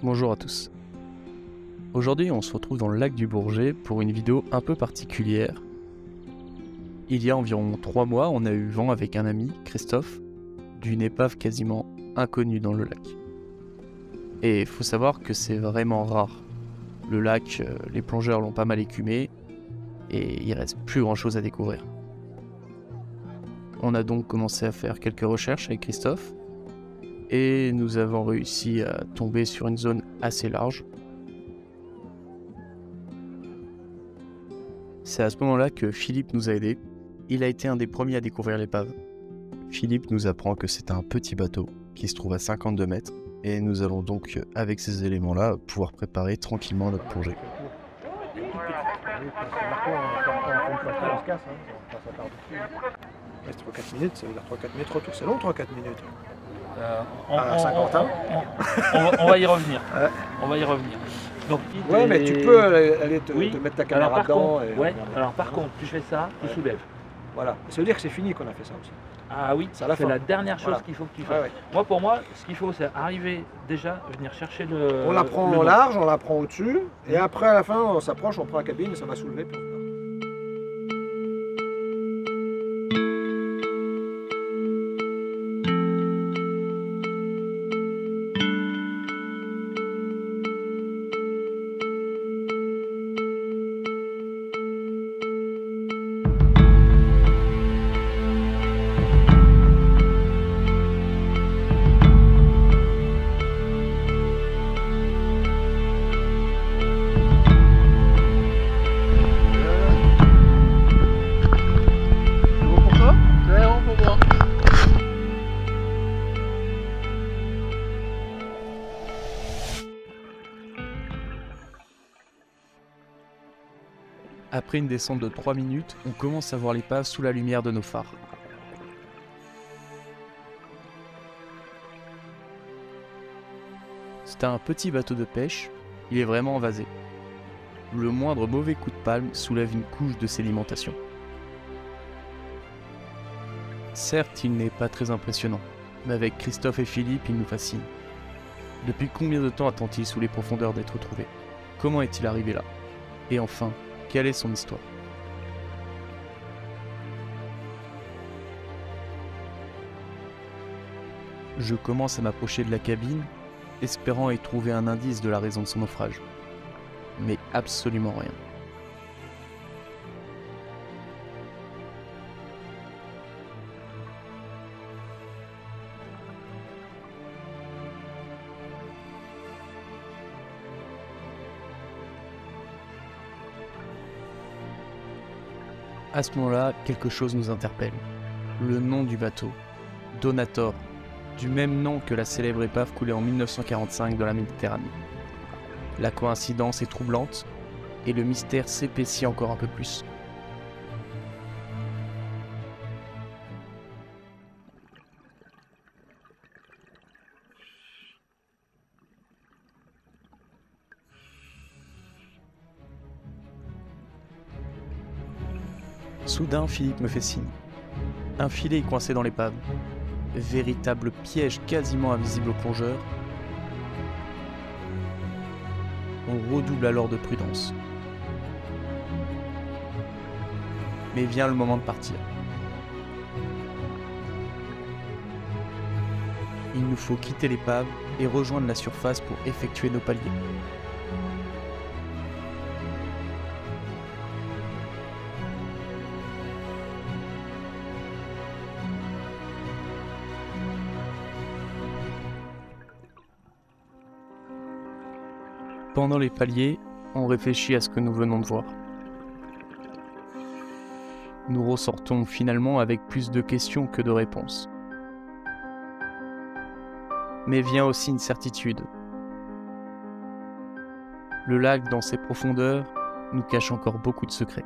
Bonjour à tous. Aujourd'hui, on se retrouve dans le lac du Bourget pour une vidéo un peu particulière. Il y a environ 3 mois, on a eu vent avec un ami, Christophe, d'une épave quasiment inconnue dans le lac. Et il faut savoir que c'est vraiment rare. Le lac, les plongeurs l'ont pas mal écumé et il reste plus grand chose à découvrir. On a donc commencé à faire quelques recherches avec Christophe et nous avons réussi à tomber sur une zone assez large. C'est à ce moment-là que Philippe nous a aidés. Il a été un des premiers à découvrir l'épave. Philippe nous apprend que c'est un petit bateau qui se trouve à 52 mètres et nous allons donc, avec ces éléments-là, pouvoir préparer tranquillement notre plongée. Reste 3-4 minutes, ça veut dire 3-4 mètres retour. C'est long 3-4 minutes. À Saint-Quentin. On va y revenir. Ouais. On va y revenir. Donc, Ouais, mais tu peux aller te mettre ta caméra dedans. Alors par contre, tu fais ça, tu soulèves. Voilà. Ça veut dire que c'est fini qu'on a fait ça aussi. Ah oui, C'est à la c'est fin. la dernière chose Voilà. qu'il faut que tu fasses. Ouais. Pour moi, ce qu'il faut, c'est arriver déjà, venir chercher le. On la prend le au dos. large, on la prend au-dessus, et après à la fin on s'approche, on prend la cabine et ça va soulever. Puis on repart. Après une descente de 3 minutes, on commence à voir l'épave sous la lumière de nos phares. C'est un petit bateau de pêche, il est vraiment envasé. Le moindre mauvais coup de palme soulève une couche de sédimentation. Certes, il n'est pas très impressionnant, mais avec Christophe et Philippe, il nous fascine. Depuis combien de temps attend-il sous les profondeurs d'être trouvé? Comment est-il arrivé là? Et enfin, quelle est son histoire? Je commence à m'approcher de la cabine, espérant y trouver un indice de la raison de son naufrage. Mais absolument rien. À ce moment-là, quelque chose nous interpelle. Le nom du bateau, Donator, du même nom que la célèbre épave coulée en 1945 dans la Méditerranée. La coïncidence est troublante et le mystère s'épaissit encore un peu plus. Soudain, Philippe me fait signe. Un filet est coincé dans l'épave. Véritable piège quasiment invisible aux plongeurs. On redouble alors de prudence. Mais vient le moment de partir. Il nous faut quitter l'épave et rejoindre la surface pour effectuer nos paliers. Pendant les paliers, on réfléchit à ce que nous venons de voir. Nous ressortons finalement avec plus de questions que de réponses. Mais vient aussi une certitude. Le lac, dans ses profondeurs, nous cache encore beaucoup de secrets.